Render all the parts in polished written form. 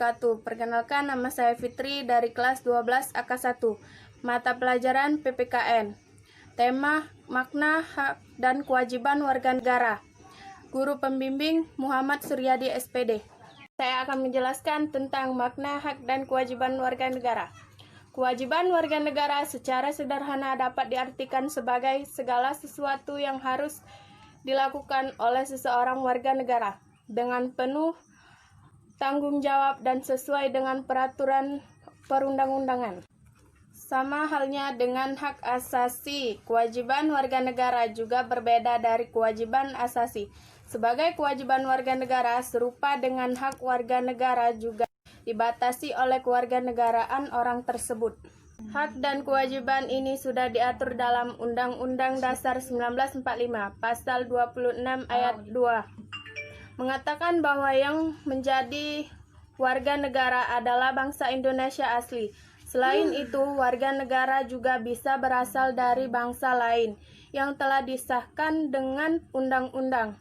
wabarakatuh. Perkenalkan, nama saya Fitri dari kelas 12 AK1, mata pelajaran PPKN. Tema makna, hak, dan kewajiban warga negara. Guru pembimbing Muhammad Suryadi SPD. Saya akan menjelaskan tentang makna, hak, dan kewajiban warga negara. Kewajiban warga negara secara sederhana dapat diartikan sebagai segala sesuatu yang harus dilakukan oleh seseorang warga negara dengan penuh tanggung jawab dan sesuai dengan peraturan perundang-undangan. Sama halnya dengan hak asasi, kewajiban warga negara juga berbeda dari kewajiban asasi. Sebagai kewajiban warga negara serupa dengan hak warga negara juga dibatasi oleh kewarganegaraan orang tersebut. Hak dan kewajiban ini sudah diatur dalam Undang-Undang Dasar 1945, Pasal 26 Ayat 2. Mengatakan bahwa yang menjadi warga negara adalah bangsa Indonesia asli. Selain itu, warga negara juga bisa berasal dari bangsa lain yang telah disahkan dengan undang-undang.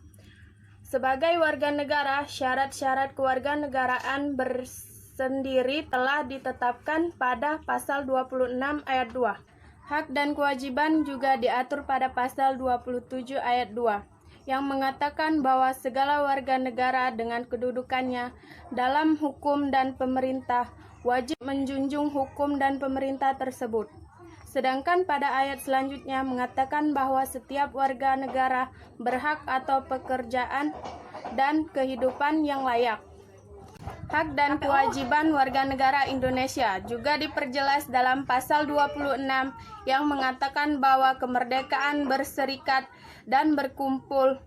Sebagai warga negara, syarat-syarat kewarganegaraan bersendiri telah ditetapkan pada Pasal 26 Ayat 2. Hak dan kewajiban juga diatur pada Pasal 27 Ayat 2. Yang mengatakan bahwa segala warga negara dengan kedudukannya dalam hukum dan pemerintah wajib menjunjung hukum dan pemerintah tersebut. Sedangkan pada ayat selanjutnya mengatakan bahwa setiap warga negara berhak atau pekerjaan dan kehidupan yang layak. Hak dan kewajiban warga negara Indonesia juga diperjelas dalam Pasal 26 yang mengatakan bahwa kemerdekaan berserikat dan berkumpul,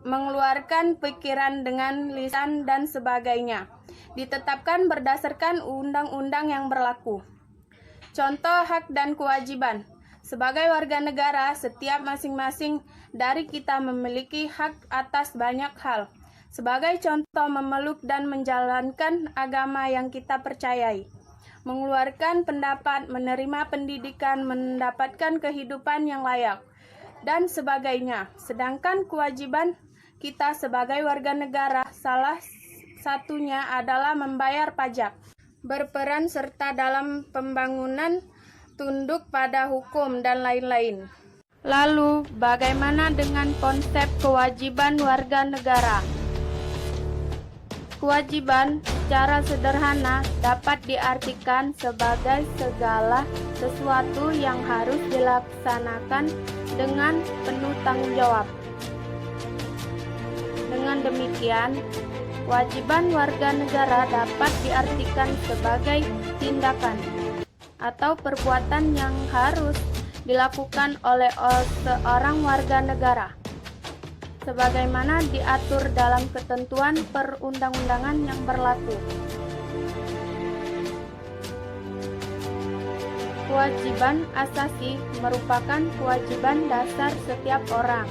mengeluarkan pikiran dengan lisan dan sebagainya, ditetapkan berdasarkan undang-undang yang berlaku. Contoh hak dan kewajiban. Sebagai warga negara, setiap masing-masing dari kita memiliki hak atas banyak hal. Sebagai contoh, memeluk dan menjalankan agama yang kita percayai, mengeluarkan pendapat, menerima pendidikan, mendapatkan kehidupan yang layak, dan sebagainya. Sedangkan kewajiban kita sebagai warga negara salah satunya adalah membayar pajak, berperan serta dalam pembangunan, tunduk pada hukum, dan lain-lain. Lalu, bagaimana dengan konsep kewajiban warga negara? Kewajiban secara sederhana dapat diartikan sebagai segala sesuatu yang harus dilaksanakan dengan penuh tanggung jawab. Dengan demikian, kewajiban warga negara dapat diartikan sebagai tindakan atau perbuatan yang harus dilakukan oleh seorang warga negara, sebagaimana diatur dalam ketentuan perundang-undangan yang berlaku. Kewajiban asasi merupakan kewajiban dasar setiap orang.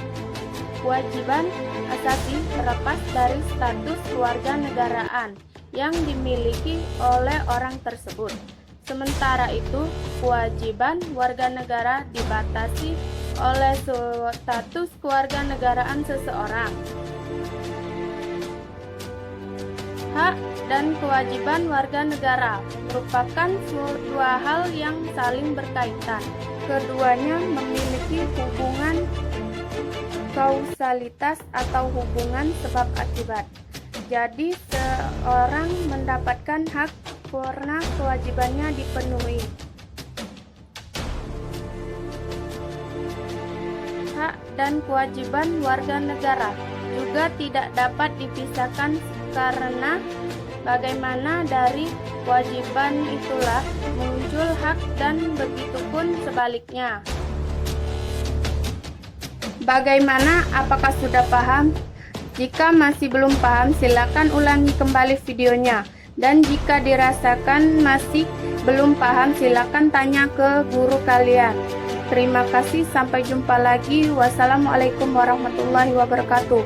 Kewajiban asasi terlepas dari status kewarganegaraan yang dimiliki oleh orang tersebut. Sementara itu, kewajiban warga negara dibatasi oleh status kewarganegaraan seseorang. Hak dan kewajiban warga negara merupakan dua hal yang saling berkaitan. Keduanya memiliki hubungan kausalitas atau hubungan sebab akibat. Jadi, seorang mendapatkan hak karena kewajibannya dipenuhi. Hak dan kewajiban warga negara juga tidak dapat dipisahkan karena bagaimana dari kewajiban itulah muncul hak dan begitupun sebaliknya. Bagaimana? Apakah sudah paham? Jika masih belum paham, silakan ulangi kembali videonya. Dan jika dirasakan masih belum paham, silakan tanya ke guru kalian. Terima kasih, sampai jumpa lagi. Wassalamualaikum warahmatullahi wabarakatuh.